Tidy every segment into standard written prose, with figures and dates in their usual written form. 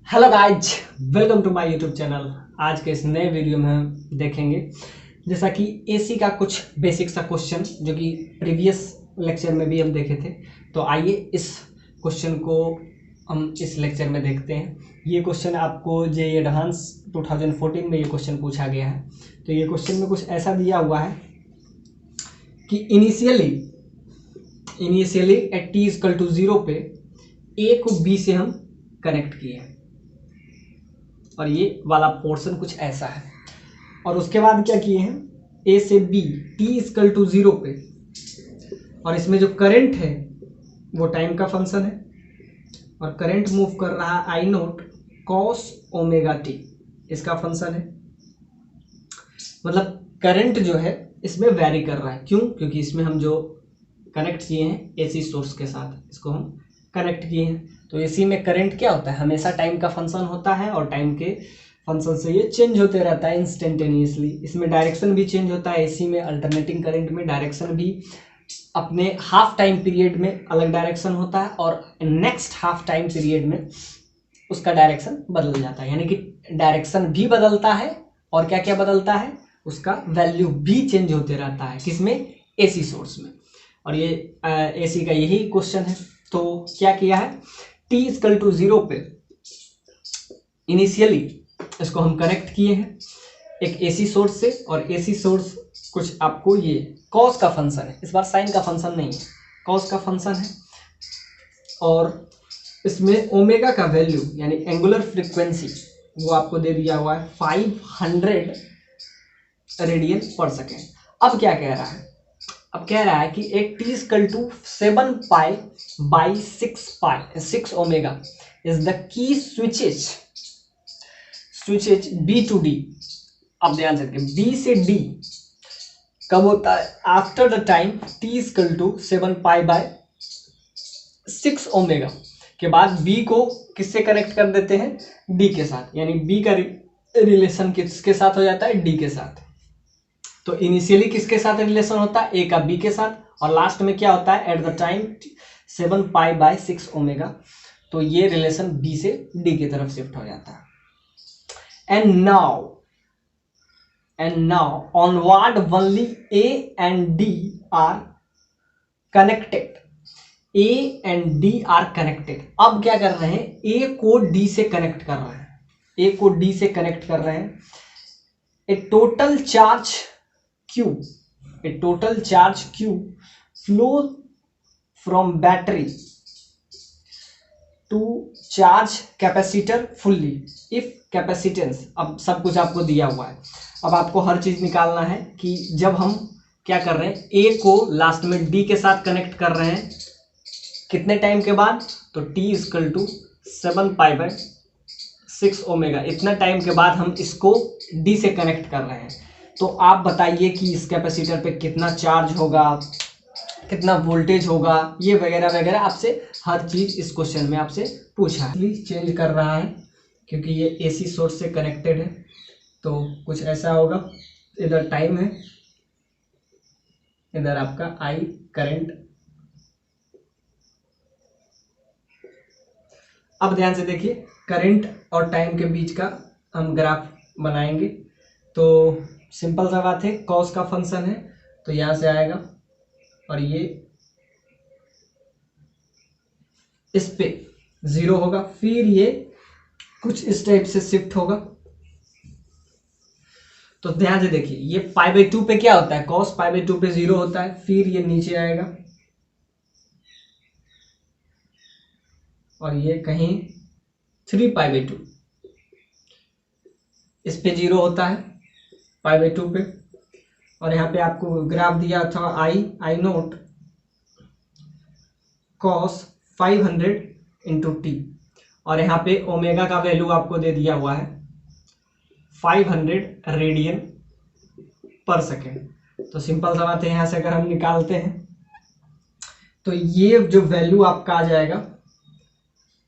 Hello guys, welcome to my YouTube channel. आज के इस नए वीडियो में हम देखेंगे जैसा कि एसी का कुछ बेसिक सा क्वेश्चन जो कि प्रीवियस लेक्चर में भी हम देखे थे। तो आइए इस क्वेश्चन को हम इस लेक्चर में देखते हैं। ये क्वेश्चन आपको जे एडवांस 2014 में ये क्वेश्चन पूछा गया है। तो ये क्वेश्चन में कुछ ऐसा दिया हुआ है कि initially at T equal to 0 पे ए को बी से हम कनेक्ट किए हैं और ये वाला पोर्शन कुछ ऐसा है। और उसके बाद क्या किए हैं, ए से बी टी इक्वल टू 0 पे, और इसमें जो करंट है वो टाइम का फंक्शन है और करंट मूव कर रहा है आई नोट कॉस ओमेगा टी, इसका फंक्शन है। मतलब करंट जो है इसमें वैरी कर रहा है। क्यों? क्योंकि इसमें हम जो कनेक्ट किए हैं एसी सोर्स के साथ, इसको हम कनेक्ट किए हैं। तो एसी में करंट क्या होता है, हमेशा टाइम का फंक्शन होता है और टाइम के फंक्शन से ये चेंज होते रहता है इंस्टेंटेनियसली। इसमें डायरेक्शन भी चेंज होता है। एसी में अल्टरनेटिंग करंट में डायरेक्शन भी अपने हाफ टाइम पीरियड में अलग डायरेक्शन होता है और नेक्स्ट हाफ टाइम पीरियड में उसका डायरेक्शन बदल जाता है। यानी कि डायरेक्शन भी बदलता है और क्या क्या बदलता है, उसका वैल्यू भी चेंज होते रहता है। किसमें? एसी सोर्स में। और ये एसी का यही क्वेश्चन है। तो क्या किया है, टी इक्वल टू 0 पे इनिशियली इसको हम कनेक्ट किए हैं एक एसी सोर्स से, और एसी सोर्स कुछ आपको ये कॉस का फंक्शन है, इस बार साइन का फंक्शन नहीं है, कॉस का फंक्शन है। और इसमें ओमेगा का वैल्यू यानी एंगुलर फ्रीक्वेंसी वो आपको दे दिया हुआ है 500 रेडियन पर सेकेंड। अब क्या कह रहा है, अब कह रहा है कि एक T equal to 7 pi by 6 omega is the key switches B to D. अब ध्यान से देखिए, बी से डी कब होता है, after the time T equal to 7 pi by 6 omega के बाद बी को किससे कनेक्ट कर देते हैं, डी के साथ। यानी बी का रिलेशन किसके साथ हो जाता है, डी के साथ। तो इनिशियली किसके साथ रिलेशन होता है, ए का बी के साथ, और लास्ट में क्या होता है, at the time 7 pi by 6 omega. तो ये रिलेशन बी से डी की तरफ शिफ्ट हो जाता है। And now onward only A and D R connected. A and D R connected. अब क्या कर रहे हैं, ए को डी से कनेक्ट कर रहे हैं, ए को डी से कनेक्ट कर रहे हैं। A total charge Q flow from battery to charge capacitor fully if capacitance। अब सब कुछ आपको दिया हुआ है। अब आपको हर चीज निकालना है कि जब हम क्या कर रहे हैं, A को लास्ट में D के साथ कनेक्ट कर रहे हैं कितने टाइम के बाद, तो T equal to 7 pi by 6 omega, इतना टाइम के बाद हम इसको D से कनेक्ट कर रहे हैं। तो आप बताइए कि इस कैपेसिटर पे कितना चार्ज होगा, कितना वोल्टेज होगा, ये वगैरह वगैरह आपसे हर चीज इस क्वेश्चन में आपसे पूछा है। चेंज कर रहा है क्योंकि ये एसी सोर्स से कनेक्टेड है। तो कुछ ऐसा होगा, इधर टाइम है, इधर आपका आई करंट। अब ध्यान से देखिए, करंट और टाइम के बीच का हम ग्राफ बनाएंगे। तो सिंपल सा बात है, कॉस का फंक्शन है तो यहां से आएगा और ये इस पे 0 होगा, फिर ये कुछ इस टाइप से शिफ्ट होगा। तो ध्यान से देखिए, ये पाई बाई 2 पे क्या होता है, कॉस पाई बाई 2 पे 0 होता है, फिर ये नीचे आएगा और ये कहीं 3 पाई बाई 2 इस पे 0 होता है पाई बाई 2 पे। और यहाँ पे आपको ग्राफ दिया था आई नोट कॉस 500 इंटू टी, और यहाँ पे ओमेगा का वैल्यू आपको दे दिया हुआ है 500 रेडियन पर सेकेंड। तो सिंपल सा बात है, यहाँ से अगर हम निकालते हैं तो ये जो वैल्यू आपका आ जाएगा,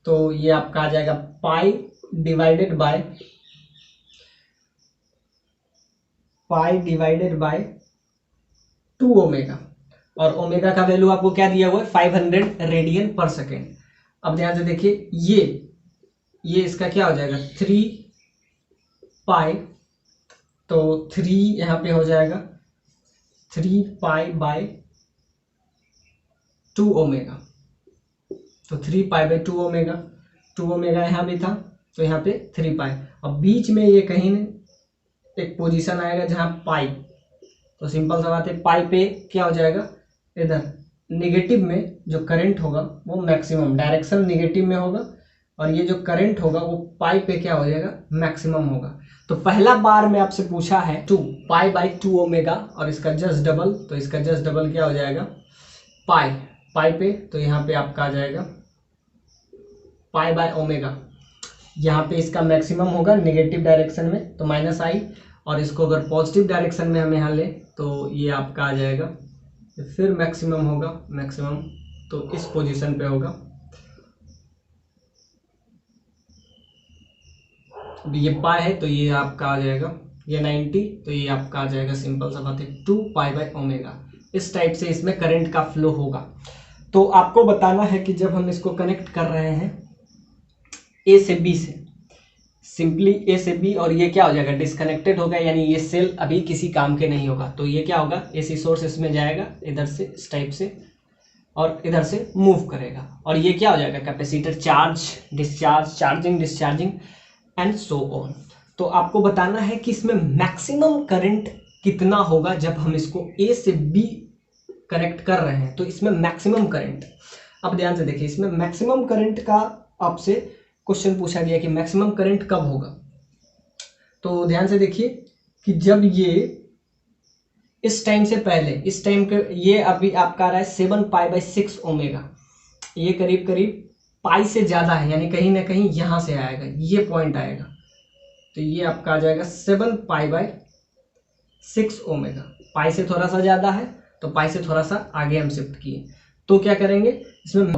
तो ये आपका आ जाएगा पाई डिवाइडेड बाय 2 ओमेगा, और ओमेगा का वैल्यू आपको क्या दिया हुआ है, 500 रेडियन पर सेकेंड। अब ध्यान से देखिए, ये ये इसका क्या हो जाएगा 3 पाई, तो 3 यहाँ पे हो जाएगा 3 पाई बाय 2 ओमेगा, तो 3 पाई बाय 2 ओमेगा, 2 ओमेगा यहाँ भी था तो यहाँ पे 3 पाई। अब बीच में ये कहीं एक पोजीशन आएगा जहाँ पाई, तो सिंपल सा बात है पाई पे क्या हो जाएगा, इधर नेगेटिव में जो करंट होगा वो मैक्सिमम, डायरेक्शन नेगेटिव में होगा, और ये जो करंट होगा वो पाई पे क्या हो जाएगा, मैक्सिमम होगा। तो पहला बार में आपसे पूछा है 2 पाई बाई 2 ओमेगा और इसका जस्ट डबल, तो इसका जस्ट डबल क्या हो जाएगा पाई, पाई पे तो यहाँ पे आपका आ जाएगा पाई बाय ओमेगा, यहाँ पे इसका मैक्सिमम होगा नेगेटिव डायरेक्शन में तो माइनस आई, और इसको अगर पॉजिटिव डायरेक्शन में हम यहाँ ले तो ये आपका आ जाएगा, फिर मैक्सिमम होगा, मैक्सिमम तो इस पोजीशन पे होगा। ये पाई है तो ये आपका आ जाएगा, ये 90 तो ये आपका आ जाएगा, सिंपल सा बात है 2 पाई बाय ओमेगा। इस टाइप से इसमें करंट का फ्लो होगा। तो आपको बताना है कि जब हम इसको कनेक्ट कर रहे हैं ए से बी से, सिंपली ए से बी, और ये क्या हो जाएगा डिस्कनेक्टेड होगा, यानी ये सेल अभी किसी काम के नहीं होगा, तो ये क्या होगा एसी सोर्स इसमें जाएगा इधर से इस टाइप से और इधर से मूव करेगा, और ये क्या हो जाएगा capacitor charge discharge, charging discharging and so on. तो आपको बताना है कि इसमें मैक्सिमम करंट कितना होगा जब हम इसको ए से बी कनेक्ट कर रहे हैं, तो इसमें मैक्सिमम करंट, अब ध्यान से देखिए इसमें मैक्सिमम करंट का आपसे क्वेश्चन पूछा गया कि मैक्सिमम करंट कब होगा। तो ध्यान से देखिए कि जब ये इस टाइम से पहले, इस टाइम के ये अभी आपका आ रहा है 7 पाई बाय 6 ओमेगा, ये करीब करीब पाई से ज़्यादा है, यानी कहीं ना कहीं यहाँ से आएगा, ये पॉइंट आएगा, तो ये आपका आ जाएगा 7 पाई बाय 6 ओमेगा, पाई से थोड़ा सा ज़्यादा है तो पाई से थोड़ा सा आगे हम शिफ्ट किए, तो क्या करेंगे इसमें,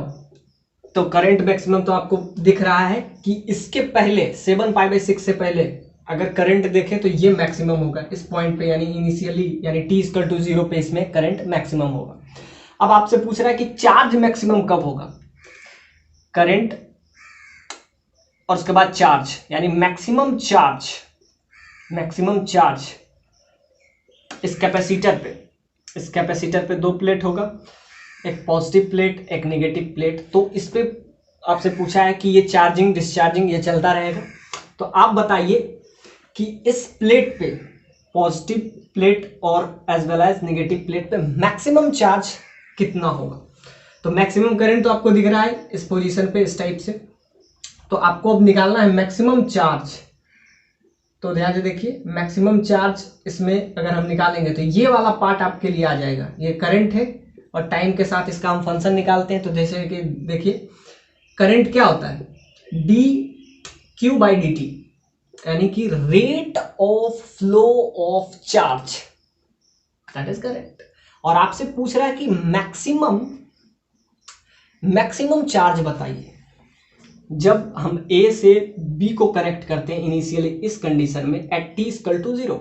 तो करंट मैक्सिमम तो आपको दिख रहा है कि इसके पहले 7 पाई बाय 6 से पहले अगर करंट देखें तो ये मैक्सिमम होगा इस पॉइंट पे, यानी इनिशियली यानी t इक्वल टू 0 पे इसमें करंट मैक्सिमम होगा। अब आपसे पूछ रहा है कि चार्ज मैक्सिमम कब होगा, करंट और उसके बाद चार्ज, यानी मैक्सिमम चार्ज, मैक्सिमम चार्ज इस कैपेसिटर पे, इस कैपेसिटर पे 2 प्लेट होगा, एक पॉजिटिव प्लेट एक नेगेटिव प्लेट, तो इस पे आपसे पूछा है कि ये चार्जिंग डिस्चार्जिंग ये चलता रहेगा। तो आप बताइए कि इस प्लेट पे, पॉजिटिव प्लेट और as well as negative plate पे मैक्सिमम चार्ज कितना होगा। तो मैक्सिमम करंट तो आपको दिख रहा है इस पोजीशन पे इस टाइप से, तो आपको अब निकालना है मैक्सिमम चार्ज। तो ध्यान से देखिए मैक्सिमम चार्ज इसमें अगर हम निकालेंगे तो ये वाला पार्ट आपके लिए आ जाएगा, ये करंट है और टाइम के साथ इसका हम फंक्शन निकालते हैं। तो जैसे कि देखिए करंट क्या होता है D Q by D T, यानी कि rate of flow of charge, that is current. और आपसे पूछ रहा है कि मैक्सिमम चार्ज बताइए जब हम ए से बी को कनेक्ट करते हैं इनिशियली इस कंडीशन में at T equal to 0,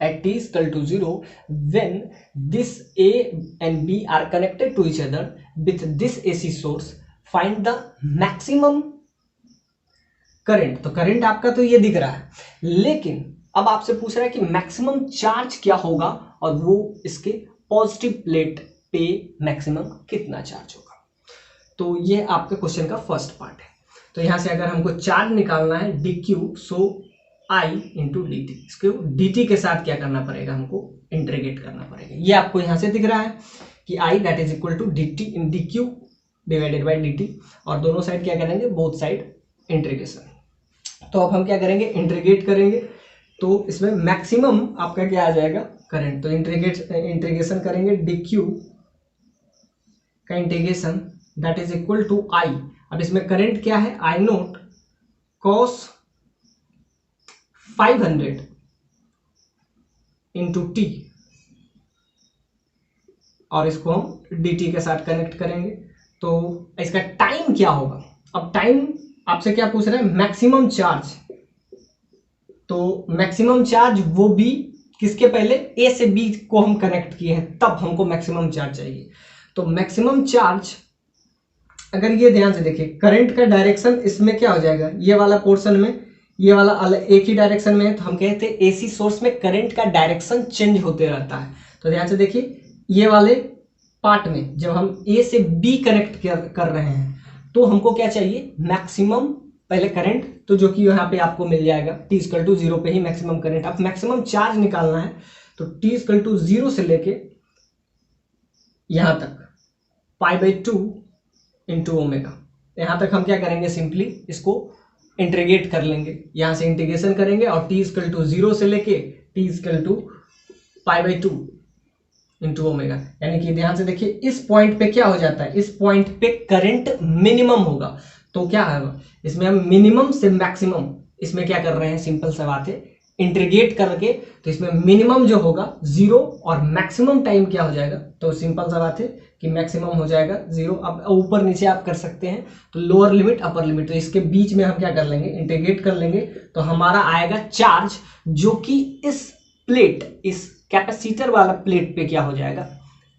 at t equal to 0 when this A and B are connected to each other with this AC source, find the maximum current। तो करंट आपका तो ये दिख रहा है, लेकिन अब आपसे पूछ रहा है कि मैक्सिमम चार्ज क्या होगा और वो इसके पॉजिटिव प्लेट पे मैक्सिमम कितना चार्ज होगा। तो ये आपके क्वेश्चन का फर्स्ट पार्ट है। तो यहां से अगर हमको चार्ज निकालना है D Q, so I into D T, इसको डी टी के साथ क्या करना पड़ेगा, हमको इंटीग्रेट करना पड़ेगा। ये आपको यहां से दिख रहा है कि I that is equal to D T in D Q divided by D T, और दोनों साइड क्या करेंगे बोथ साइड इंटीग्रेशन। तो अब हम क्या करेंगे इंटीग्रेट करेंगे, तो इसमें मैक्सिमम आपका क्या आ जाएगा करंट। तो इंटीग्रेशन करेंगे डी क्यू का integration that is equal to I। अब इसमें करंट क्या है I naught cos 500 into T, और इसको हम डी टी के साथ कनेक्ट करेंगे। तो इसका टाइम क्या होगा, अब टाइम आपसे क्या पूछ रहे हैं मैक्सिमम चार्ज। तो मैक्सिमम चार्ज वो भी किसके पहले ए से बी को हम कनेक्ट किए हैं तब हमको मैक्सिमम चार्ज चाहिए। तो मैक्सिमम चार्ज अगर ये ध्यान से देखिए, करंट का डायरेक्शन इसमें क्या हो जाएगा, ये वाला पोर्शन में, ये वाला एक ही डायरेक्शन में है, तो हम कहते हैं एसी सोर्स में करंट का डायरेक्शन चेंज होते रहता है। तो ध्यान से देखिए, ये वाले पार्ट में जब हम ए से बी कनेक्ट कर रहे हैं तो हमको क्या चाहिए, मैक्सिमम पहले करंट, तो जो कि यहाँ पे आपको मिल जाएगा t इक्वल टू 0 पे ही मैक्सिमम करंट। अब मैक्सिमम चार्ज निकालना है तो t इक्वल टू 0 से लेके यहाँ तक π/2 इंटू ओमेगा, यहाँ तक हम क्या करेंगे, सिंपली इसको इंटीग्रेट कर लेंगे, यहाँ से इंटीग्रेशन करेंगे और t इक्वल टू 0 से लेके t equal to π/2 into omega. यानी कि ध्यान से देखिए, इस पॉइंट पे क्या हो जाता है, इस पॉइंट पे करंट मिनिमम होगा। तो क्या है, इसमें हम मिनिमम से मैक्सिमम, इसमें क्या कर रहे हैं, सिंपल सा बात है, इंटीग्रेट करके, तो इसमें मिनिमम जो होगा 0 और मैक्सिमम टाइम क्या हो जाएगा, तो सिंपल सा बात है कि मैक्सिमम हो जाएगा 0। अब ऊपर नीचे आप कर सकते हैं, तो लोअर लिमिट अपर लिमिट, तो इसके बीच में हम क्या कर लेंगे, इंटीग्रेट कर लेंगे, तो हमारा आएगा चार्ज, जो कि इस प्लेट, इस कैपेसिटर वाला प्लेट पे क्या हो जाएगा,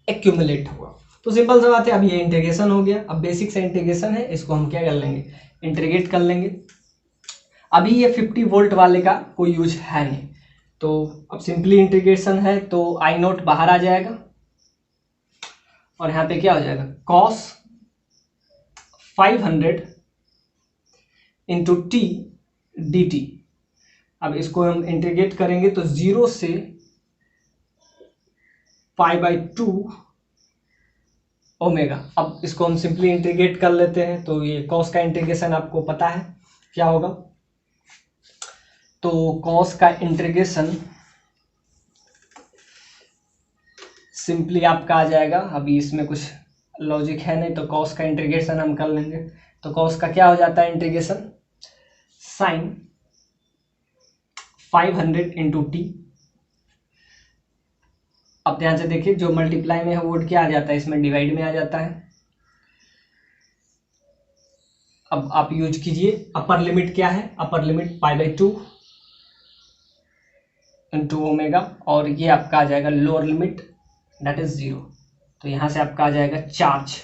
एक्यूमुलेट होगा। तो सिंपल सा बात है, अब ये इंटीग्रेशन हो गया। अब बेसिक सा इंटीग्रेशन है, इसको हम क्या कर लेंगे, इंटीग्रेट कर लेंगे। अभी ये 50 वोल्ट वाले का कोई यूज है नहीं, तो अब सिंपली इंटीग्रेशन है, तो आई नोट बाहर आ जाएगा और यहाँ पे क्या हो जाएगा, cos 500 इंटू टी dt। अब इसको हम इंटीग्रेट करेंगे तो 0 से π/2 ओमेगा। अब इसको हम सिंपली इंटीग्रेट कर लेते हैं, तो ये cos का इंटीग्रेशन आपको पता है क्या होगा, तो cos का इंटीग्रेशन सिंपली आपका आ जाएगा, अभी इसमें कुछ लॉजिक है नहीं, तो cos का इंटीग्रेशन हम कर लेंगे। तो cos का क्या हो जाता है इंटीग्रेशन, sin 500 इंटू टी। अब ध्यान से देखिए, जो मल्टीप्लाई में है वो क्या आ जाता है, इसमें डिवाइड में आ जाता है। अब आप यूज कीजिए, अपर लिमिट क्या है, अपर लिमिट π/2 इंटू ओमेगा, और ये आपका आ जाएगा लोअर लिमिट दैट इज 0। तो यहाँ से आपका आ जाएगा चार्ज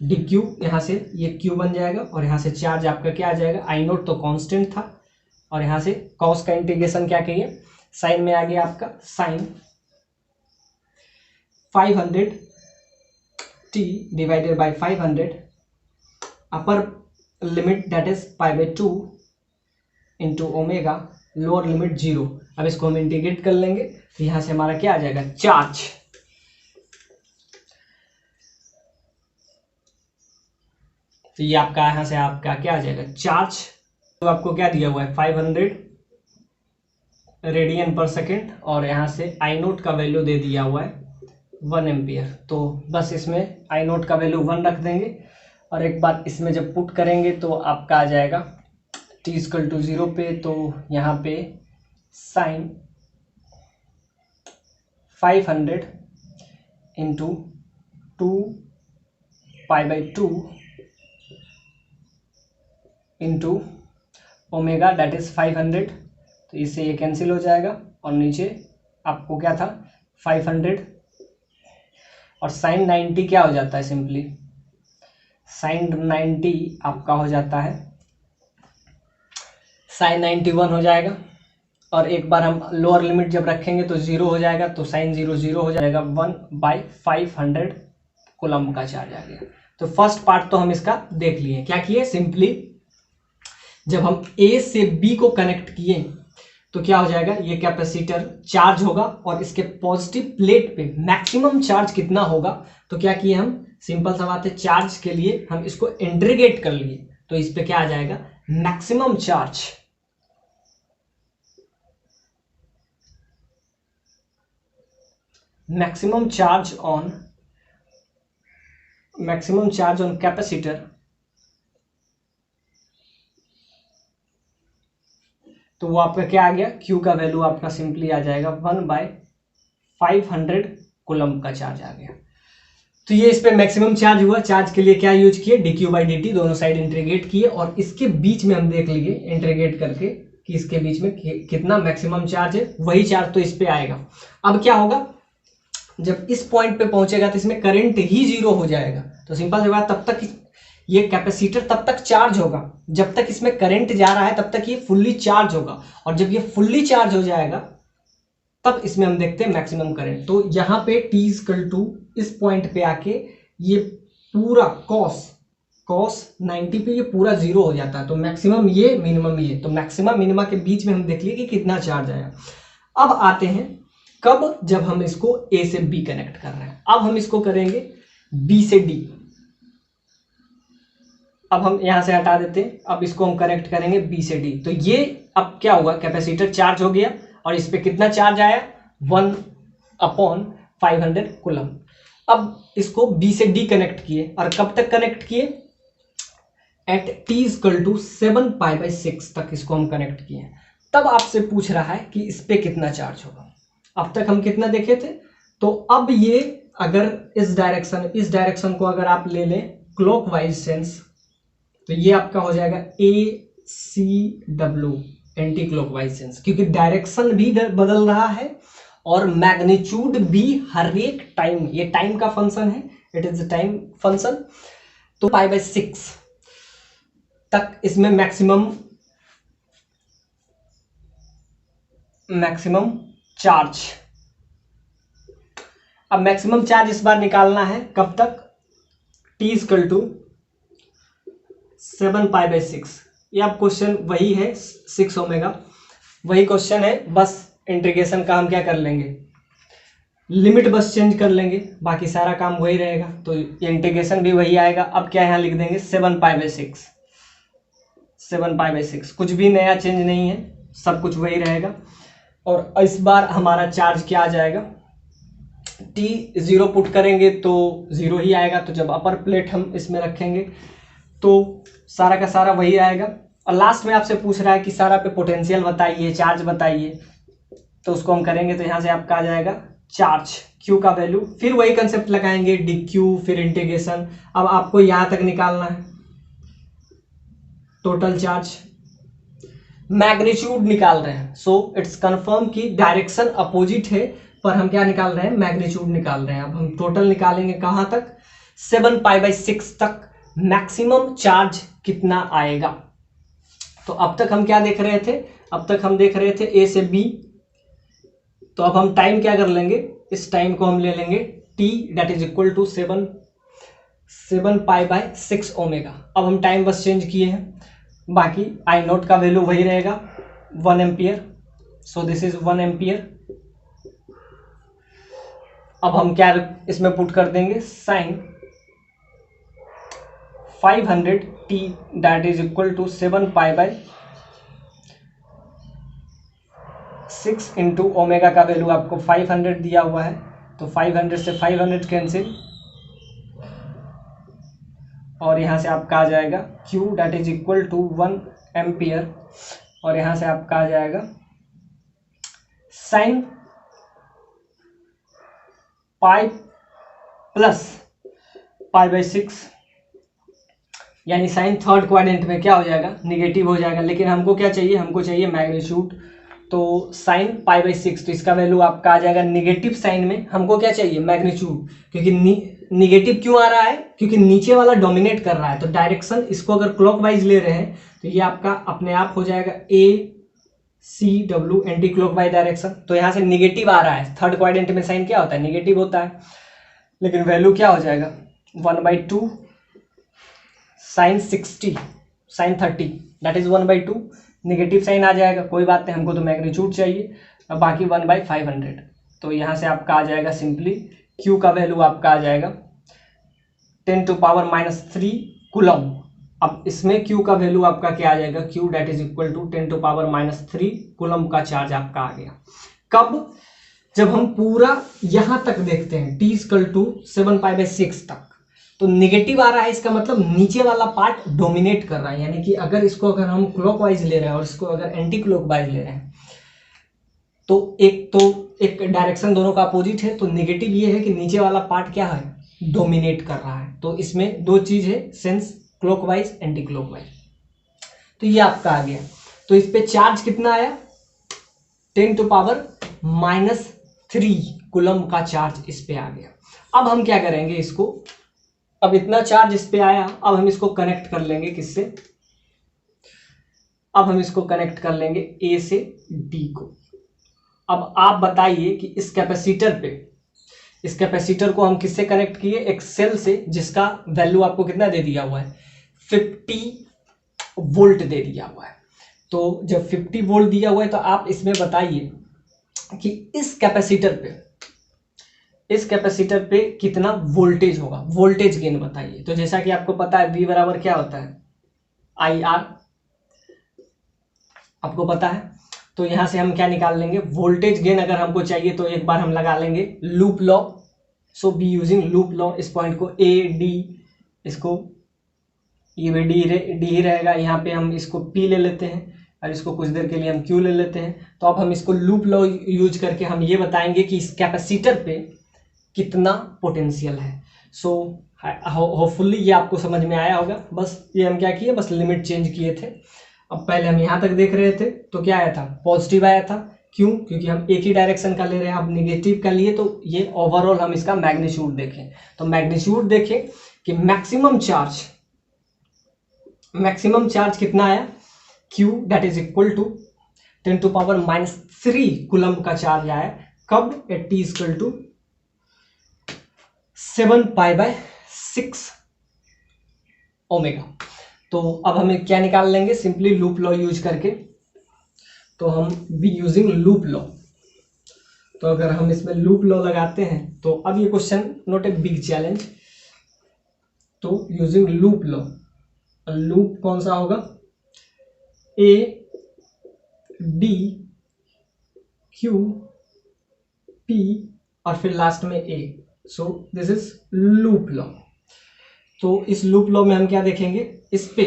dq, यहाँ से ये q बन जाएगा और यहाँ से चार्ज आपका क्या आ जाएगा, आई नोट तो कांस्टेंट था, और यहाँ से cos का इंटीग्रेशन क्या कहिए, साइन में आ गया आपका sine 500 t divided by 500 upper limit that is π/2 into omega, lower limit 0। अब इसको हम इंटीग्रेट कर लेंगे, तो यहाँ से हमारा क्या आ जाएगा, चार्ज। तो ये आपका यहाँ से आपका क्या आ जाएगा, चार्ज। तो आपको क्या दिया हुआ है, 500 रेडियन पर सेकेंड, और यहाँ से आई नोट का वैल्यू दे दिया हुआ है 1 एम्पियर। तो बस इसमें आई नोट का वैल्यू 1 रख देंगे, और एक बार इसमें जब पुट करेंगे तो आपका आ जाएगा t इक्वल टू 0 पे, तो यहाँ पे sine 500 into 2π/2 into omega that is 500। तो इससे ये कैंसिल हो जाएगा, और नीचे आपको क्या था 500, और साइन 90 क्या हो जाता है, सिंपली साइन 90 आपका हो जाता है साइन 91 हो जाएगा। और एक बार हम लोअर लिमिट जब रखेंगे तो 0 हो जाएगा, तो साइन 0 0 हो जाएगा, 1/500 कूलम्ब का चार्ज आ गया। तो फर्स्ट पार्ट तो हम इसका देख लिए। क्या किए, सिंपली जब हम ए से बी को कनेक्ट किए तो क्या हो जाएगा, ये कैपेसिटर चार्ज होगा, और इसके पॉजिटिव प्लेट पे मैक्सिमम चार्ज कितना होगा, तो क्या किए हम, सिंपल सा बात है, चार्ज के लिए हम इसको इंटीग्रेट कर लिए, तो इस पे क्या आ जाएगा, maximum charge. Maximum charge on capacitor, तो वो आपका क्या आ गया, Q का वैल्यू आपका सिंपली आ जाएगा 1/500 कूलम्ब का चार्ज आ गया। तो ये इस पे मैक्सिमम चार्ज हुआ। चार्ज के लिए क्या यूज किए, dq/dt, दोनों साइड इंटीग्रेट किए, और इसके बीच में हम देख लिए इंटीग्रेट करके कि इसके बीच में कितना मैक्सिमम चार्ज है, वही चार्ज तो इस पे आएगा। अब क्या होगा, जब इस पॉइंट पे पहुंचेगा तो इसमें करंट ही 0 हो जाएगा, तो सिंपल सी बात, तब तक ये कैपेसिटर तब तक चार्ज होगा जब तक इसमें करंट जा रहा है, तब तक ये फुल्ली चार्ज होगा, और जब ये फुल्ली चार्ज हो जाएगा तब इसमें हम देखते हैं मैक्सिमम करंट। तो यहाँ पे t इक्वल टू इस पॉइंट पे आके ये पूरा cos 90 पे ये पूरा 0 हो जाता है। तो मैक्सिमम ये, मिनिमम ये, तो मैक्सिमम मिनिमा के बीच में हम देख लिए कि कितना चार्ज आया। अब आते हैं कब, जब हम इसको A से B कनेक्ट कर रहे हैं। अब हम इसको करेंगे B से D। अब हम यहां से हटा देते हैं, अब इसको हम कनेक्ट करेंगे B से D। तो ये अब क्या हुआ, कैपेसिटर चार्ज हो गया और इस पे कितना चार्ज आया, 1/500 कूलम। अब इसको B से D कनेक्ट किए, और कब तक कनेक्ट किए, एट t इक्वल टू 7π/6 तक इसको हम कनेक्ट किए। तब आपसे पूछ रहा है कि इस पे कितना चार्ज होगा। अब तक हम कितना देखे थे, तो अब ये अगर इस डायरेक्शन को अगर आप ले लें क्लॉकवाइज सेंस, तो ये आपका हो जाएगा ACW, एंटी क्लॉकवाइज सेंस, क्योंकि डायरेक्शन भी बदल रहा है और मैग्नीट्यूड भी हर एक टाइम, ये टाइम का फंक्शन है, इट इज टाइम फंक्शन। तो π/6 तक इसमें मैक्सिमम चार्ज। अब मैक्सिमम चार्ज इस बार निकालना है कब तक, t इक्वल टू 7π/6। ये अब क्वेश्चन वही है, 6 ओमेगा वही क्वेश्चन है, बस इंटीग्रेशन का हम क्या कर लेंगे, लिमिट बस चेंज कर लेंगे, बाकी सारा काम वही रहेगा। तो इंटीग्रेशन भी वही आएगा। अब क्या यहाँ लिख देंगे 7π/6, 7π/6, कुछ भी नया चेंज नहीं है, सब कुछ वही रहेगा। और इस बार हमारा चार्ज क्या आ जाएगा, t 0 पुट करेंगे तो 0 ही आएगा। तो जब अपर प्लेट हम इसमें रखेंगे तो सारा का सारा वही आएगा। और लास्ट में आपसे पूछ रहा है कि सारा पे पोटेंशियल बताइए, चार्ज बताइए, तो उसको हम करेंगे। तो यहाँ से आपका आ जाएगा चार्ज, q का वैल्यू, फिर वही कंसेप्ट लगाएंगे dq, फिर इंटीग्रेशन। अब आपको यहाँ तक निकालना है टोटल चार्ज, मैग्नीट्यूड निकाल रहे हैं। सो इट्स कंफर्म कि डायरेक्शन अपोजिट है, पर हम क्या निकाल रहे हैं, मैग्नीट्यूड निकाल रहे हैं। अब हम टोटल निकालेंगे कहां तक, 7π/6 तक मैक्सिमम चार्ज कितना आएगा। तो अब तक हम क्या देख रहे थे, अब तक हम देख रहे थे A से B। तो अब हम टाइम क्या कर लेंगे, इस टाइम को हम ले लेंगे t that is equal to 7π/6 omega. अब हम टाइम बस चेंज किए हैं, बाकी आई नोट का वैल्यू वही रहेगा 1 ampere. So this is 1 ampere. अब हम क्या इसमें पुट कर देंगे, sine 500t that is equal to 7π/6 into omega का वैल्यू आपको 500 दिया हुआ है। तो 500 से 500 कैंसिल, और यहाँ से आपका आ जाएगा Q that is equal to 1 ampere, और यहाँ से आपका आ जाएगा साइन पाई प्लस π/6, यानी साइन थर्ड क्वाड्रेंट में क्या हो जाएगा, निगेटिव हो जाएगा। लेकिन हमको क्या चाहिए, हमको चाहिए मैग्नीट्यूड। तो साइन π/6, तो इसका वैल्यू आपका आ जाएगा निगेटिव साइन में। हमको क्या चाहिए, मैग्नीट्यूड, क्योंकि निगेटिव क्यों आ रहा है, क्योंकि नीचे वाला डोमिनेट कर रहा है। तो डायरेक्शन इसको अगर क्लॉकवाइज ले रहे हैं तो ये आपका अपने आप हो जाएगा ACW, एंटी क्लॉकवाइज डायरेक्शन। तो यहाँ से निगेटिव आ रहा है, थर्ड क्वाड्रेंट में साइन क्या होता है, निगेटिव होता है। लेकिन वैल्यू क्या हो जाएगा 1/2 sine 60 sine 30 that is 1/2, negative sign आ जाएगा, कोई बात नहीं, हमको तो मैग्नीट्यूड चाहिए। और बाकी 1/500। तो यहाँ से आपका आ जाएगा सिंपली Q का वैल्यू आपका आ जाएगा 10⁻³ कूलम। अब इसमें Q का वैल्यू आपका क्या आ जाएगा, Q that is equal to 10⁻³ coulomb का चार्ज आपका आ गया। कब, जब हम पूरा यहाँ तक देखते हैं t इक्वल टू 7π/6 तक, तो निगेटिव आ रहा है, इसका मतलब नीचे वाला पार्ट डोमिनेट कर रहा है। यानी कि अगर इसको अगर हम क्लॉकवाइज ले रहे हैं और इसको अगर एंटी क्लॉकवाइज ले रहे हैं, तो एक डायरेक्शन दोनों का अपोजिट है। तो नेगेटिव ये है कि नीचे वाला पार्ट क्या है, डोमिनेट कर रहा है। तो इसमें दो चीज है, सेंस क्लॉकवाइज एंटी क्लॉकवाइज। तो ये आपका आ गया। तो इस पे चार्ज कितना आया, 10⁻³ कूलम का चार्ज इस पे आ गया। अब हम क्या करेंगे, इसको अब इतना चार्ज इस पे आया, अब हम इसको कनेक्ट कर लेंगे किससे, अब हम इसको कनेक्ट कर लेंगे ए से डी को। अब आप बताइए कि इस कैपेसिटर को हम किससे कनेक्ट किए, एक सेल से, जिसका वैल्यू आपको कितना दे दिया हुआ है, 50 वोल्ट दे दिया हुआ है। तो जब 50 वोल्ट दिया हुआ है तो आप इसमें बताइए कि इस कैपेसिटर पे कितना वोल्टेज होगा, वोल्टेज गेन बताइए। तो जैसा कि आपको पता है V बराबर क्या होता है, IR, आपको पता है। तो यहां से हम क्या निकाल लेंगे, वोल्टेज गेन अगर हमको चाहिए तो एक बार हम लगा लेंगे loop law. So be using loop law, इस पॉइंट को A D, इसको ये भी डी ही रहेगा, यहाँ पे हम इसको P ले लेते हैं और इसको कुछ देर के लिए हम Q ले लेते हैं। तो अब हम इसको लूप लॉ यूज करके हम ये बताएंगे कि इस कैपेसिटर पे कितना पोटेंशियल है। सो होपफुली ये आपको समझ में आया होगा। बस ये हम क्या किए, बस लिमिट चेंज किए थे। अब पहले हम यहाँ तक देख रहे थे तो क्या आया था, पॉजिटिव आया था। क्यों, क्योंकि हम एक ही डायरेक्शन का ले रहे हैं। अब निगेटिव का लिए तो ये ओवरऑल हम इसका मैग्नीट्यूड देखें, तो मैग्नीट्यूड देखें कि मैक्सिमम चार्ज कितना आया, Q that is equal to 10⁻³ coulomb का चार्ज आया। कब, at T equal to 7π/6 omega. तो अब हमें क्या निकाल लेंगे, सिंपली लूप लॉ यूज करके। तो हम बी यूजिंग लूप लॉ, तो अगर हम इसमें लूप लॉ लगाते हैं तो अब ये question not a big challenge. तो यूजिंग लूप लॉ, लूप कौन सा होगा, A D Q P और फिर लास्ट में A। So this is loop law. तो इस लूप लॉ में हम क्या देखेंगे, इस पे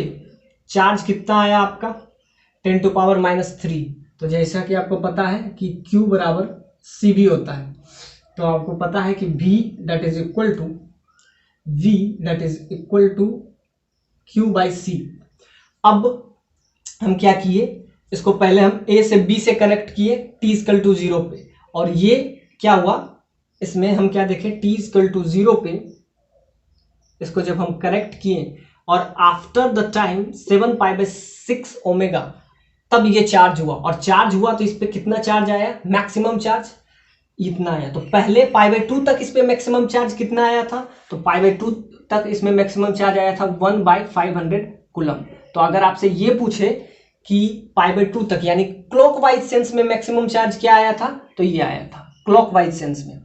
चार्ज कितना आया आपका, 10⁻³ तो जैसा कि आपको पता है कि Q बराबर CB होता है। तो आपको पता है कि V that is equal to Q/C। अब हम क्या किए, इसको पहले हम A से B से कनेक्ट किए T इक्वल टू 0 पे, और ये क्या हुआ, इसमें हम क्या देखें, T इक्वल टू 0 पे इसको जब हम कनेक्ट किए और आफ्टर द टाइम 7π/6 ओमेगा तब ये चार्ज हुआ, और चार्ज हुआ तो इस पे कितना चार्ज आया, मैक्सिमम चार्ज इतना आया। तो पहले π/2 तक इस पे मैक्सिमम चार्ज कितना आया था, तो π/2 तक इसमें मैक्सिमम चार्ज आया था 1/500 कूलम। तो अगर आपसे ये पूछे कि π/2 तक यानी क्लॉकवाइज सेंस में मैक्सिमम चार्ज क्या आया था, तो ये आया था क्लॉकवाइज सेंस में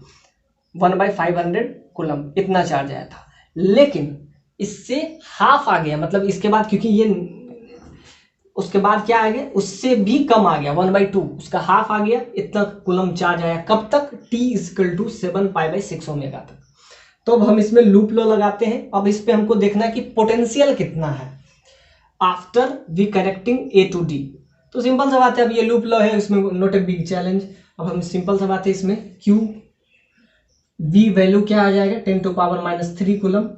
1/500 कूलम, इतना चार्ज आया था। लेकिन इससे हाफ आ गया, मतलब इसके बाद, क्योंकि ये उसके बाद क्या आ गया, उससे भी कम आ गया 1/2, उसका हाफ आ गया, इतना कूलम चार्ज आया। कब तक, T इक्वल टू 7π/6 ओमेगा तक। तो अब हम इसमें लूप लॉ लगाते हैं। अब इस पे हमको देखना है कि पोटेंशियल कितना है after we connecting A to D। तो सिंपल सा बात है, अब ये लूप लॉ है, इसमें नॉट ए बिग चैलेंज। अब हम सिंपल सा बात है, इसमें Q V वैल्यू क्या आ जाएगा, 10⁻³ कूलम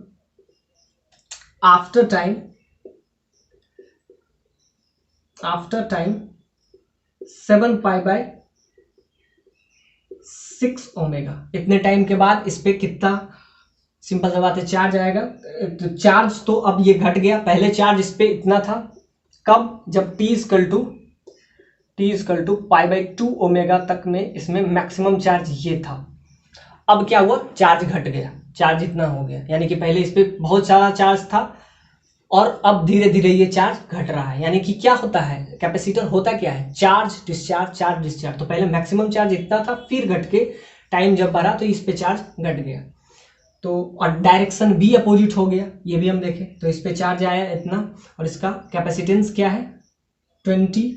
आफ्टर टाइम 7π/6 ओमेगा। इतने टाइम के बाद इस पे कितना, सिंपल सा बात है, चार्ज आएगा। तो चार्ज तो अब ये घट गया, पहले चार्ज इस पे इतना था, कब, जब T इक्वल टू π/2 ओमेगा तक में इसमें मैक्सिमम चार्ज ये था। अब क्या हुआ, चार्ज घट गया, चार्ज इतना हो गया, यानी कि पहले इस पे बहुत सारा चार्ज था और अब धीरे धीरे ये चार्ज घट रहा है। यानी कि क्या होता है, कैपेसिटर होता क्या है, चार्ज डिस्चार्ज। तो पहले मैक्सिमम चार्ज इतना था, फिर घट के टाइम जब बढ़ा तो इस पे चार्ज घट गया। तो और डायरेक्शन भी अपोजिट हो गया, ये भी हम देखें। तो इस पे चार्ज आया इतना, और इसका कैपेसिटेंस क्या है, 20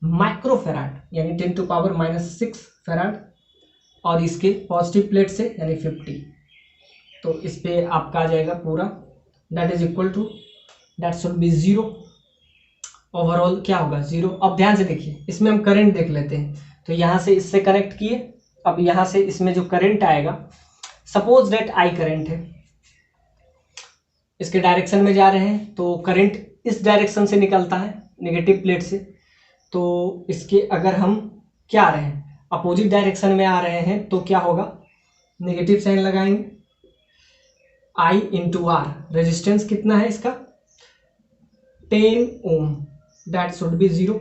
माइक्रोफेराड, यानी 10⁻⁻6 फेराड, और इसके पॉजिटिव प्लेट से यानी 50। तो इस पे आपका आ जाएगा पूरा, that is equal to, that should be 0। Overall क्या होगा, 0। अब ध्यान से देखिए, इसमें हम करंट देख लेते हैं। तो यहाँ से इससे कनेक्ट किए, अब यहाँ से इसमें जो करंट आएगा, सपोज दैट I करंट है, इसके डायरेक्शन में जा रहे हैं, तो करंट इस डायरेक्शन से निकलता है नेगेटिव प्लेट से। तो इसके अगर हम क्या आ रहे हैं, अपोजिट डायरेक्शन में आ रहे हैं, तो क्या होगा, नेगेटिव साइन लगाएंगे। I इंटू आर, रेजिस्टेंस कितना है इसका 10 ओम, दैट शुड बी 0।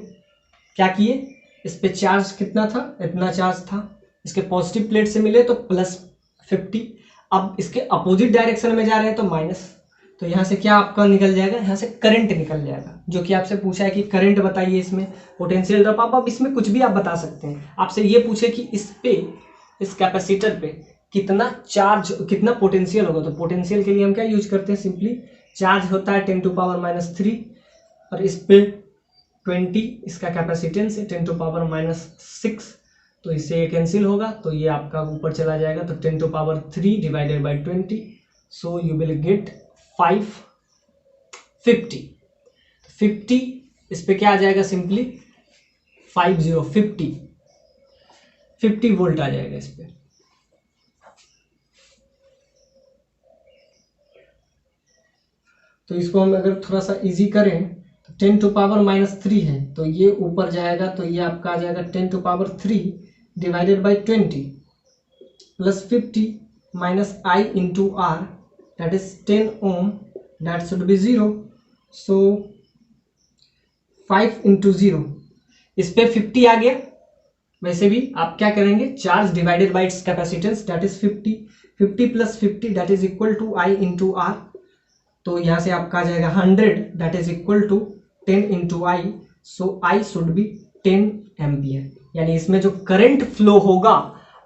क्या किए, इस पे चार्ज कितना था, इतना चार्ज था, इसके पॉजिटिव प्लेट से मिले तो +50, अब इसके अपोजिट डायरेक्शन में जा रहे हैं तो माइनस, तो यहाँ से क्या आपका निकल जाएगा, यहाँ से करंट निकल जाएगा, जो कि आपसे पूछा है कि करंट बताइए इसमें, पोटेंशियल ड्रॉप। आप अब इसमें कुछ भी आप बता सकते हैं, आपसे ये पूछे कि इस पे, इस कैपेसिटर पे कितना चार्ज, कितना पोटेंशियल होगा, तो पोटेंशियल के लिए हम क्या यूज करते हैं, सिंपली चार्ज होता है 10⁻³ और इस पे 20 इसका कैपेसिटेंस है 10⁻⁶, तो इससे ये कैंसिल होगा, तो ये आपका ऊपर चला जाएगा, तो 10⁻³ divided by 20, so you will gate 550। 50 इस पे क्या आ जाएगा, सिंपली 50 वोल्ट आ जाएगा इस पे। तो इसको हम अगर थोड़ा सा इजी करें तो 10⁻³ है, तो ये ऊपर जाएगा, तो ये आपका आ जाएगा 10⁻³ divided by 20 plus 50 minus I into R, that is 10 ohm, that should be 0, so 5 into 0, इस पे 50 आ गया। वैसे भी आप क्या करेंगे, charge divided by its capacitance, that is 50 plus 50 that is equal to I into R, तो यहाँ से आपका आ जाएगा 100, that is equal to 10 into I, so I should be 10 ampere. यानी इसमें जो करंट फ्लो होगा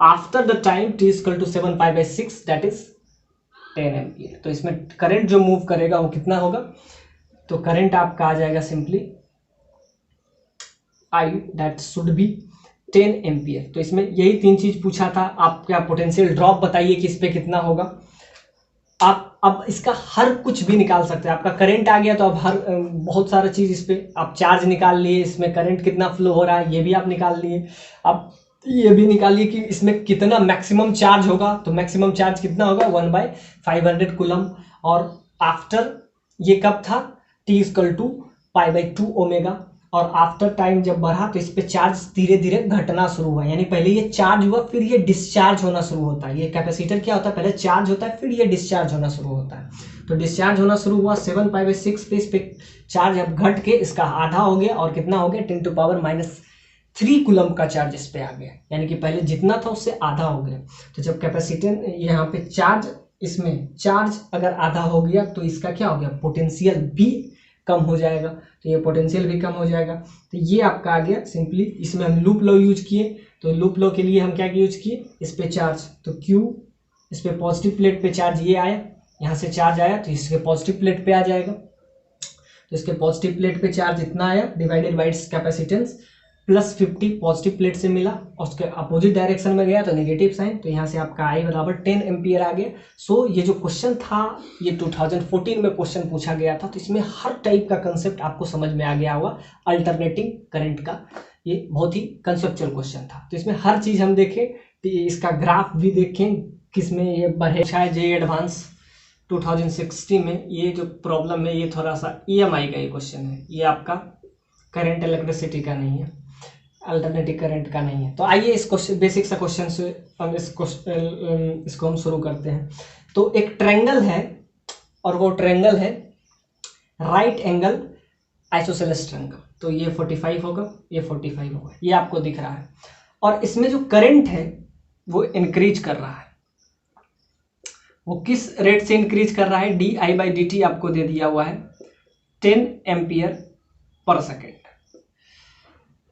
after the time t equal to 7π/6 that is 10 ampere. तो इसमें करंट जो मूव करेगा वो कितना होगा, तो करंट आपका आ जाएगा simply I, that should be 10 ampere. तो इसमें यही 3 चीज पूछा था, आप क्या पोटेंशियल ड्रॉप बताइए कि इस पे कितना होगा। आप अब इसका हर कुछ भी निकाल सकते हैं, आपका करंट आ गया तो अब हर बहुत सारा चीज इस पे आप चार्ज निकाल लिए, इसमें करंट कितना फ्लो हो रहा है ये भी आप निकाल लिए, आप ये भी निकालिए कि इसमें कितना मैक्सिमम चार्ज होगा, तो मैक्सिमम चार्ज कितना होगा 1/500 कूलम, और आफ्टर ये कब था t इक्वल टू π/2 ओमेगा, और आफ्टर टाइम जब बढ़ा तो इस पे चार्ज धीरे धीरे घटना शुरू हुआ, यानी पहले ये चार्ज हुआ फिर ये डिस्चार्ज होना शुरू होता है। ये कैपेसिटर क्या होता है, पहले चार्ज होता है फिर ये डिस्चार्ज होना शुरू होता है। तो डिस्चार्ज होना शुरू हुआ 7π/6 पे, इस पे चार्ज अब घट के इसका आधा हो गया, और कितना हो गया 10⁻³ कूलम का चार्ज इस पे आ गया, यानी कि पहले जितना था उससे आधा हो गया। तो जब कैपेसिटर यहाँ पे चार्ज, इसमें चार्ज अगर आधा हो गया तो इसका क्या हो गया, पोटेंशियल भी कम हो जाएगा, तो ये पोटेंशियल भी कम हो जाएगा। तो ये आपका आ गया सिंपली, इसमें हम लूप लॉ यूज किए, तो लूप लॉ के लिए हम क्या यूज किए, इस पे चार्ज, तो Q इस पे पॉजिटिव प्लेट पे चार्ज ये आया, यहाँ से चार्ज आया तो इसके पॉजिटिव प्लेट पे आ जाएगा, तो इसके पॉजिटिव प्लेट पे चार्ज इतना आया divided by its capacitance plus 50 positive plate से मिला, और उसके अपोजिट डायरेक्शन में गया तो नेगेटिव साइन, तो यहाँ से आपका I बराबर 10 एम्पियर आ गया। सो ये जो क्वेश्चन था ये 2014 में क्वेश्चन पूछा गया था, तो इसमें हर टाइप का कंसेप्ट आपको समझ में आ गया होगा अल्टरनेटिंग करंट का, ये बहुत ही कंसेप्चुअल क्वेश्चन था। तो इसमें हर चीज़ हम देखें, इसका ग्राफ भी देखें किसमें ये बढ़े, शायद जे एडवांस 2016 में ये जो प्रॉब्लम है ये थोड़ा सा EMI का ये क्वेश्चन है, ये आपका करंट इलेक्ट्रिसिटी का नहीं है, अल्टरनेटिव करंट का नहीं है। तो आइए इस क्वेश्चन, बेसिक सा क्वेश्चन से हम इसको हम शुरू करते हैं। तो एक ट्रायंगल है और वो ट्रायंगल है राइट एंगल आइसोसेलेस ट्रायंगल, तो ये 45 होगा, ये 45 होगा, ये आपको दिख रहा है, और इसमें जो करंट है वो इंक्रीज कर रहा है। वो किस रेट से इंक्रीज कर रहा है, di/dt आपको दे दिया हुआ है 10 एम्पियर पर सेकेंड।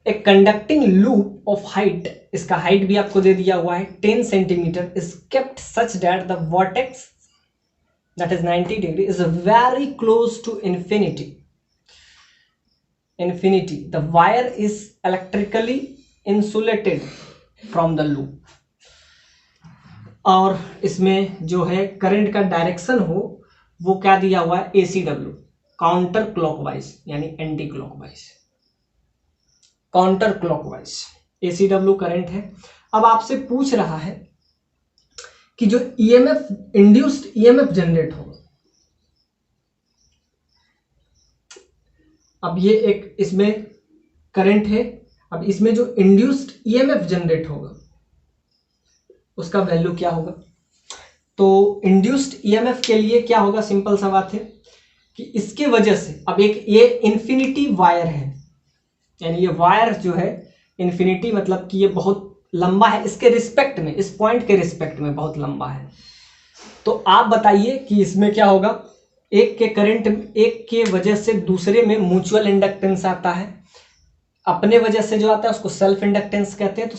एक कंडक्टिंग लूप ऑफ हाइट, इसका हाइट भी आपको दे दिया हुआ है 10 centimetre, is kept such that the vertex that is 90 degree is very close to infinity. The wire is electrically insulated from the loop, और इसमें जो है करंट का डायरेक्शन हो वो क्या दिया हुआ है, ACW, काउंटर क्लॉकवाइज यानी anti clockwise, counter clockwise ACW current है। अब आपसे पूछ रहा है कि जो EMF, इंड्यूस्ड EMF जनरेट होगा, अब ये एक इसमें करंट है, अब इसमें जो इंड्यूस्ड EMF जनरेट होगा उसका वैल्यू क्या होगा। तो इंड्यूस्ड ईएमएफ के लिए क्या होगा, सिंपल सा बात है कि इसके वजह से अब एक ये इन्फिनिटी वायर है, यानी ये वायर जो है इन्फिनिटी मतलब कि ये बहुत लंबा है, इसके रिस्पेक्ट में, इस पॉइंट के रिस्पेक्ट में बहुत लंबा है। तो आप बताइए कि इसमें क्या होगा, एक के करंट, एक के वजह से दूसरे में म्यूचुअल इंडक्टेंस आता है, अपने वजह से जो आता है उसको सेल्फ इंडक्टेंस कहते हैं।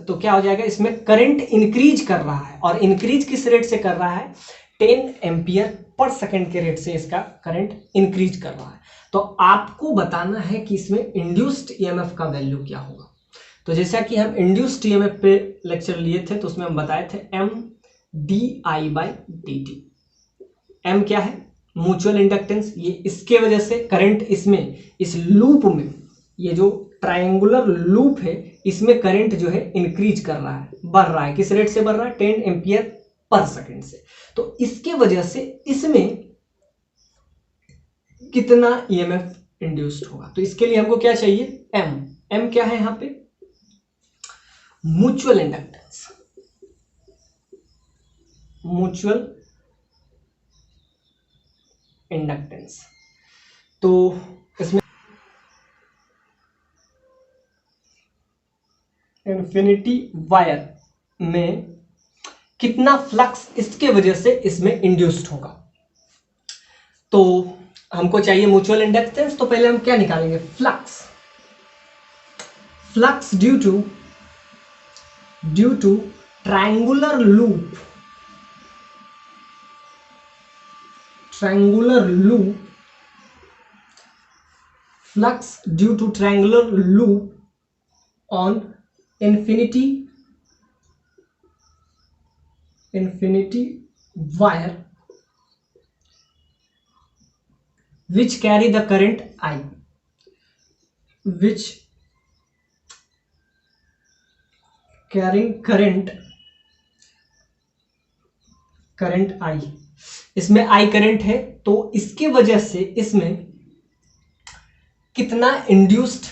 तो क्या हो जाएगा, इसमें करंट इंक्रीज कर रहा है, और इंक्रीज किस रेट से कर रहा है, 10 एम्पियर पर सेकेंड के रेट से इसका करंट इंक्रीज कर रहा है। तो आपको बताना है कि इसमें इंड्यूस्ड ईएमएफ का वैल्यू क्या होगा। तो जैसा कि हम इंड्यूस्ड ईएमएफ पे लेक्चर लिए थे, तो उसमें हम बताए थे M D I by D T. M क्या है, म्यूचुअल इंडक्टेंस, ये इसके वजह से करंट इसमें, इस लूप में, ये जो ट्रायंगुलर लूप है इसमें करंट जो है इंक्रीज कर रहा है, बढ़ रहा है, किस रेट से बढ़ रहा है, 10 एम्पियर पर सेकेंड से। तो इसके वजह से इसमें कितना ईएमएफ इंड्यूस्ड होगा। तो इसके लिए हमको क्या चाहिए, एम। एम क्या है यहां पे, म्यूचुअल इंडक्टेंस, म्यूचुअल इंडक्टेंस। तो इसमें इन्फिनिटी वायर में कितना फ्लक्स इसके वजह से इसमें इंड्यूस्ड होगा। तो हमको चाहिए म्यूचुअल इंडक्टेंस, तो पहले हम क्या निकालेंगे, flux. Flux due to triangular loop, flux due to triangular loop on infinity wire which carry the current I, which carrying current I, इसमें I करंट है, तो इसके वजह से इसमें कितना इंड्यूस्ड,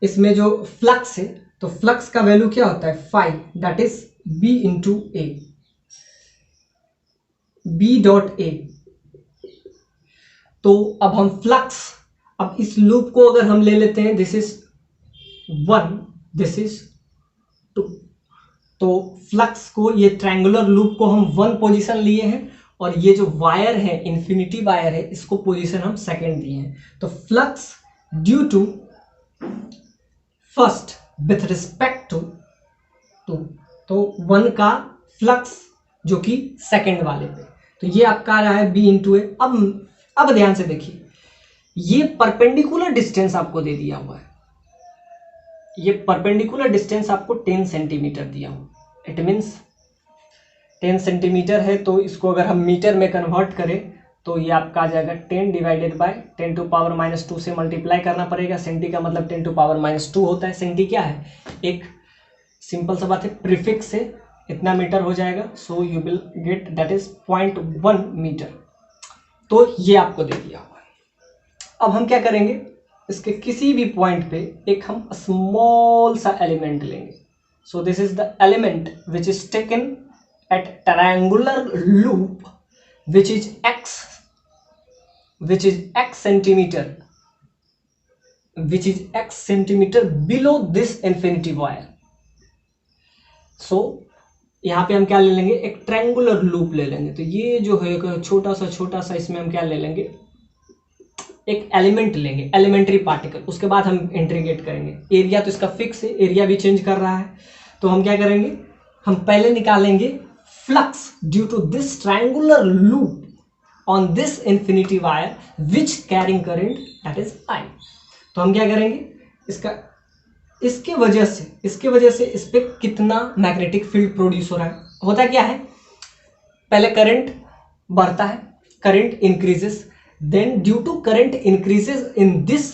इसमें जो फ्लक्स है, तो फ्लक्स का वैल्यू क्या होता है, phi, that is B into A, B dot A. तो अब हम फ्लक्स, अब इस लूप को अगर हम ले लेते हैं, दिस इज 1, दिस इज 2, तो फ्लक्स को, ये ट्रायंगुलर लूप को हम 1 पोजीशन लिए हैं, और ये जो वायर है, इन्फिनिटी वायर है, इसको पोजीशन हम सेकेंड दिए हैं। तो flux due to first with respect to 2, तो 1 का फ्लक्स जो कि सेकेंड वाले पे, तो ये आपका आ रहा है बी इंटू ए। अब ध्यान से देखिए, ये परपेंडिकुलर डिस्टेंस आपको दे दिया हुआ है, ये परपेंडिकुलर डिस्टेंस आपको 10 सेंटीमीटर दिया हुआ, इट मीन्स 10 सेंटीमीटर है, तो इसको अगर हम मीटर में कन्वर्ट करें तो ये आपका आ जाएगा 10 डिवाइडेड बाय 10 टू पावर -2 से मल्टीप्लाई करना पड़ेगा। सेंटी का मतलब 10 टू पावर -2 होता है। सेंटी क्या है, एक सिंपल सा बात है, प्रीफिक्स से इतना मीटर हो जाएगा, so you will get that is 0.1 metre. तो ये आपको दे दिया हुआ है। अब हम क्या करेंगे, इसके किसी भी पॉइंट पे एक हम स्मॉल सा एलिमेंट लेंगे। सो this is the element which is taken at triangular loop which is x centimeter below this infinity wire। so यहाँ पे हम क्या ले लेंगे, एक ट्रायंगुलर लूप ले लेंगे। तो ये जो है एक छोटा सा इसमें हम क्या ले लेंगे, एक एलिमेंट लेंगे, एलिमेंट्री पार्टिकल। उसके बाद हम इंटीग्रेट करेंगे। एरिया तो इसका फिक्स है, एरिया भी चेंज कर रहा है। तो हम क्या करेंगे, हम पहले निकालेंगे flux due to this triangular loop on this infinity wire which carrying current that is I। तो हम क्या करेंगे, इसके वजह से इस पे कितना मैग्नेटिक फील्ड प्रोड्यूस हो रहा है। होता क्या है, पहले करंट बढ़ता है, current increases, then due to current increases in this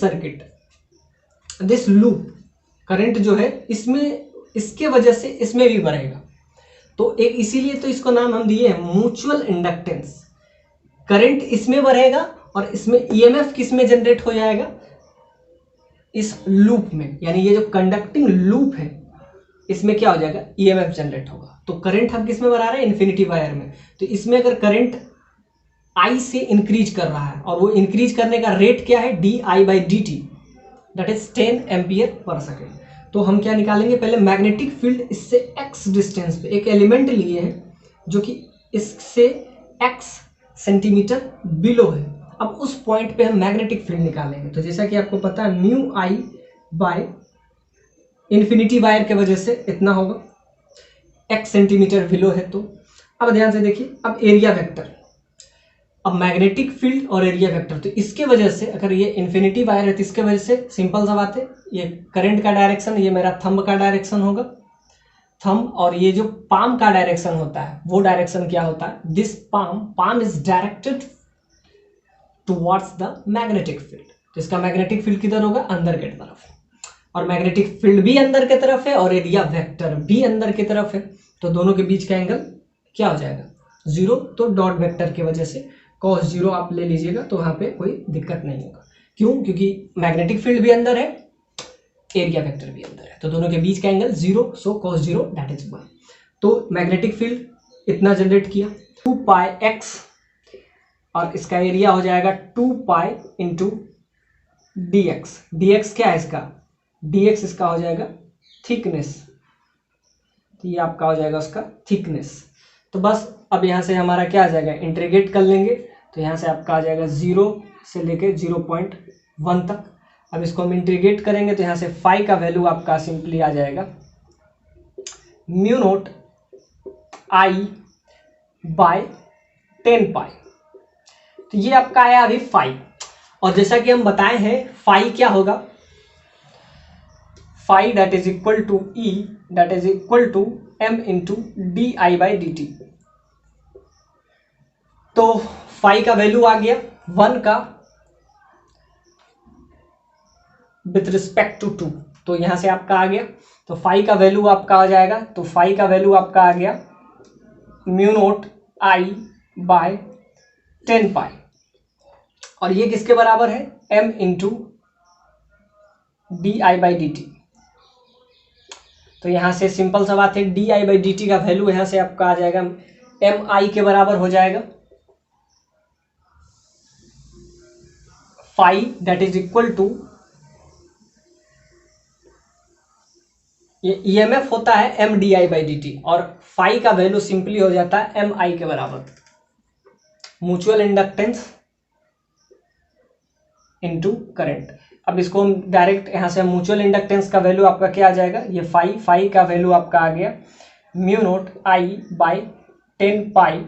circuit, this loop, current जो है इसमें, इसके वजह से इसमें भी बढ़ेगा। तो एक इसीलिए तो इसको नाम हम दिए हैं म्यूचुअल इंडक्टेंस। करंट इसमें बढ़ेगा और इसमें ईएमएफ किस में जनरेट हो जाएगा, इस लूप में, यानी ये जो कंडक्टिंग लूप है इसमें क्या हो जाएगा, ईएमएफ जनरेट होगा। तो करंट हम किस में बना रहे हैं, इन्फिनिटी वायर में। तो इसमें अगर करंट आई से इंक्रीज कर रहा है और वो इंक्रीज करने का रेट क्या है, D I by D T, that is 10 ampere per second. तो हम क्या निकालेंगे, पहले मैग्नेटिक फील्ड इससे एक्स डिस्टेंस पे एक एलिमेंट लिए हैं जो कि इससे एक्स सेंटीमीटर बिलो है। अब उस पॉइंट पे हम मैग्नेटिक फील्ड निकालेंगे। तो जैसा कि आपको पता है mu I by infinity wire के वजह से इतना होगा, एक्स सेंटीमीटर बिलो है। तो अब ध्यान से देखिए, अब एरिया वेक्टर, अब मैग्नेटिक फील्ड और एरिया वेक्टर, तो इसके वजह से अगर ये इन्फिनिटी वायर है तो इसके वजह से सिंपल सा बात है, ये करंट का डायरेक्शन, ये मेरा थंब का डायरेक्शन होगा, थंब, और ये जो पाम का डायरेक्शन होता है वो डायरेक्शन क्या होता है, this palm is directed towards the magnetic field. तो इसका मैग्नेटिक फील्ड किधर होगा, अंदर की तरफ, और मैग्नेटिक फील्ड भी अंदर की तरफ है और एरिया वेक्टर भी अंदर की तरफ है। तो दोनों के बीच का एंगल क्या हो जाएगा, 0। तो डॉट वेक्टर की वजह से cos 0 आप ले लीजिएगा, तो वहां पे कोई दिक्कत नहीं होगा। क्यों, क्योंकि मैग्नेटिक फील्ड भी अंदर है, एरिया वेक्टर भी अंदर है, तो दोनों के बीच का angle 0, so cos 0 that is 1। तो मैग्नेटिक फील्ड इतना जनरेट किया 2 पाई एक्स, और इसका एरिया हो जाएगा 2 pi into D x. D x क्या है इसका, डी एक्स इसका हो जाएगा थिकनेस, तो ये आपका हो जाएगा उसका थिकनेस। तो बस अब यहाँ से हमारा क्या आ जाएगा, इंटीग्रेट कर लेंगे, तो यहाँ से आपका आ जाएगा 0 से लेके 0.1 तक। अब इसको हम इंटीग्रेट करेंगे तो यहाँ से फाई का वैल्यू आपका सिंपली आ जाएगा म्यू नोट आई बाय 10 पाई। तो ये आपका आया अभी फाई, और जैसा कि हम बताए हैं फाई क्या होगा, phi that is equal to E that is equal to M into D I by D T. तो फाई का वैल्यू आ गया 1 का विथ रिस्पेक्ट टू 2, तो यहां से आपका आ गया, तो फाई का वैल्यू आपका आ जाएगा, तो फाई का वैल्यू आपका आ गया म्यू नोट आई बाय 10 पाई, और ये किसके बराबर है, m into D I by D T. तो यहां से सिंपल सा बात है, D I by D T का वैल्यू यहां से आपका आ जाएगा एम आई के बराबर हो जाएगा phi that is equal to, ये ईएमएफ होता है M D I by D T, और फाई का वैल्यू सिंपली हो जाता है एम आई के बराबर म्यूचुअल इंडक्टेंस इनटू करंट। अब इसको हम डायरेक्ट यहाँ से म्यूचुअल इंडक्टेंस का वैल्यू आपका क्या आ जाएगा, ये फाई का वैल्यू आपका आ गया म्यू नोट आई बाई 10 पाई।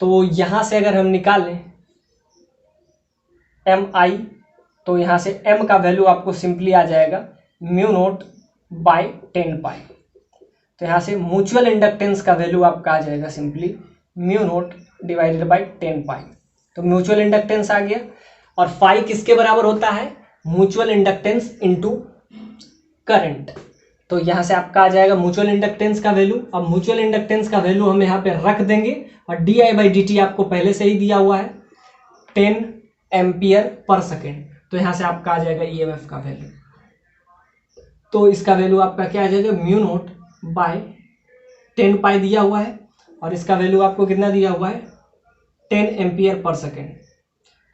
तो यहाँ से अगर हम निकालें एम आई, तो यहाँ से एम का वैल्यू आपको सिंपली आ जाएगा म्यू नोट बाई 10 पाई। तो यहाँ से म्यूचुअल इंडक्टेंस का वैल्यू आपका आ जाएगा simply mu naught divided by 10 पाई। तो म्यूचुअल इंडक्टेंस आ गया, और फाई किसके बराबर होता है, म्यूचुअल इंडक्टेंस इनटू करंट। तो यहाँ से आपका आ जाएगा म्यूचुअल इंडक्टेंस का वैल्यू। अब म्यूचुअल इंडक्टेंस का वैल्यू हम यहाँ पे रख देंगे, और D I by D T आपको पहले से ही दिया हुआ है 10 एम्पियर पर सेकेंड। तो यहाँ से आपका आ जाएगा ईएमएफ का वैल्यू, तो इसका वैल्यू आपका क्या आ जाएगा म्यू नोट बाय 10 पाई दिया हुआ है, और इसका वैल्यू आपको कितना दिया हुआ है 10 एम्पियर पर सेकेंड।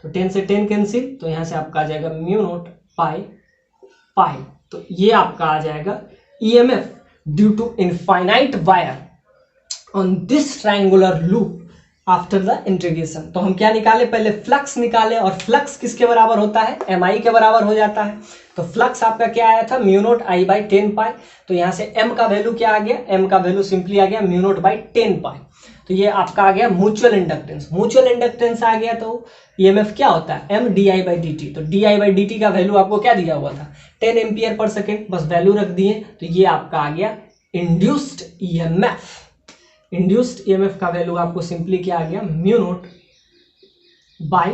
तो 10 से 10 कैंसिल, तो यहाँ से आपका आ जाएगा म्यू नोट पाई पाई। तो ये आपका आ जाएगा EMF due to infinite wire on this triangular loop after the integration. तो हम क्या निकाले, पहले फ्लक्स निकाले, और फ्लक्स किसके बराबर होता है, एम आई के बराबर हो जाता है। तो फ्लक्स आपका क्या आया था, म्यू नोट आई बाई 10 पाई। तो यहाँ से एम का वैल्यू क्या आ गया, एम का वैल्यू सिंपली आ गया म्यू नोट बाई 10 पाई। तो ये आपका आ गया म्यूचुअल इंडक्टेंस। म्यूचुअल इंडक्टेंस आ गया तो ईएमएफ क्या होता है, M D I by D T. तो D I by D T का वैल्यू आपको क्या दिया हुआ था 10 एम्पियर पर सेकेंड, बस वैल्यू रख दिए। तो ये आपका आ गया इंड्यूस्ड ईएमएफ। इंड्यूस्ड ईएमएफ का वैल्यू आपको सिंपली क्या आ गया म्यू नोट बाय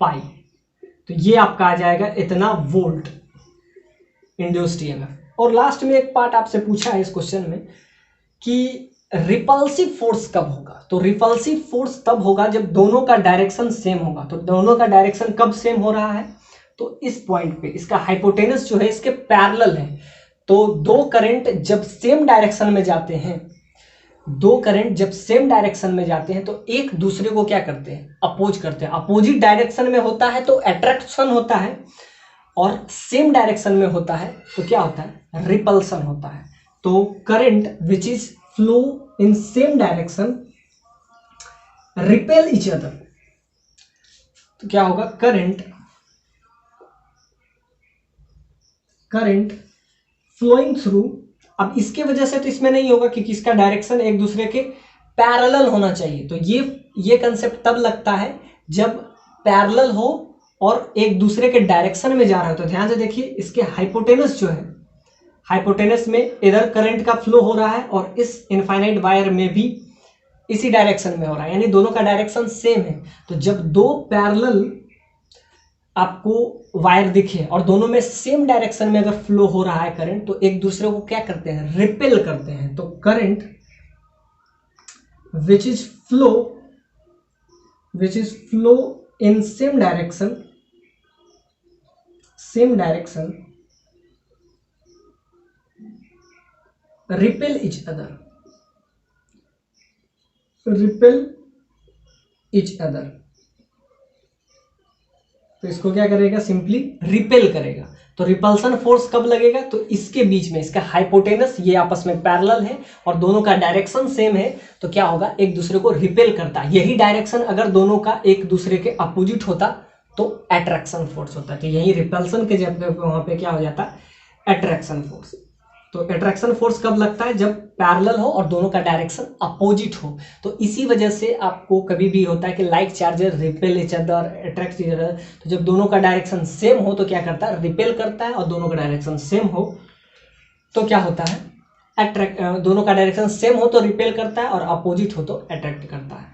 पाई। तो ये आपका आ जाएगा इतना वोल्ट इंड्यूस्ड ईएमएफ। और लास्ट में एक पार्ट आपसे पूछा है इस क्वेश्चन में कि रिपल्सिव फोर्स कब होगा। तो रिपल्सिव फोर्स तब होगा जब दोनों का डायरेक्शन सेम होगा। तो दोनों का डायरेक्शन कब सेम हो रहा है, तो इस पॉइंट पे इसका हाइपोटेनस जो है इसके पैरेलल है। तो दो करंट जब सेम डायरेक्शन में जाते हैं, दो करंट जब सेम डायरेक्शन में जाते हैं तो एक दूसरे को क्या करते हैं, अपोज करते हैं। अपोजिट डायरेक्शन में होता है तो अट्रैक्शन होता है, और सेम डायरेक्शन में होता है तो क्या होता है, रिपल्सन होता है। तो current which is flow in same direction repel each other. तो क्या होगा, करंट फ्लोइंग थ्रू। अब इसके वजह से तो इसमें नहीं होगा क्योंकि इसका डायरेक्शन एक दूसरे के पैरेलल होना चाहिए। तो ये कंसेप्ट तब लगता है जब पैरेलल हो और एक दूसरे के डायरेक्शन में जा रहा है। तो ध्यान से देखिए, इसके हाइपोटेनस जो है, हाइपोटेनस में इधर करंट का फ्लो हो रहा है और इस इनफाइनाइट वायर में भी इसी डायरेक्शन में हो रहा है, यानी दोनों का डायरेक्शन सेम है। तो जब दो पैरेलल आपको वायर दिखे और दोनों में सेम डायरेक्शन में अगर फ्लो हो रहा है करंट, तो एक दूसरे को क्या करते हैं, रिपेल करते हैं। तो current which is flow in same direction repel each other। तो इसको क्या करेगा, सिंपली रिपेल करेगा। तो रिपल्सन फोर्स कब लगेगा, तो इसके बीच में, इसका हाइपोटेनस ये आपस में पैरेलल है और दोनों का डायरेक्शन सेम है, तो क्या होगा, एक दूसरे को रिपेल करता है। यही डायरेक्शन अगर दोनों का एक दूसरे के अपोजिट होता तो अट्रैक्शन फोर्स होता है। तो यही रिपल्सन के जगह पे वहां पे क्या हो जाता है, अट्रैक्शन फोर्स। तो अट्रैक्शन फोर्स कब लगता है, जब पैरेलल हो और दोनों का डायरेक्शन अपोजिट हो। तो इसी वजह से आपको कभी भी होता है कि like charger repel each other, attract each other. तो जब दोनों का डायरेक्शन सेम हो तो क्या करता है, रिपेल करता है, और दोनों का डायरेक्शन सेम हो तो क्या होता है, दोनों का डायरेक्शन सेम हो तो रिपेल करता है और अपोजिट हो तो अट्रैक्ट करता है।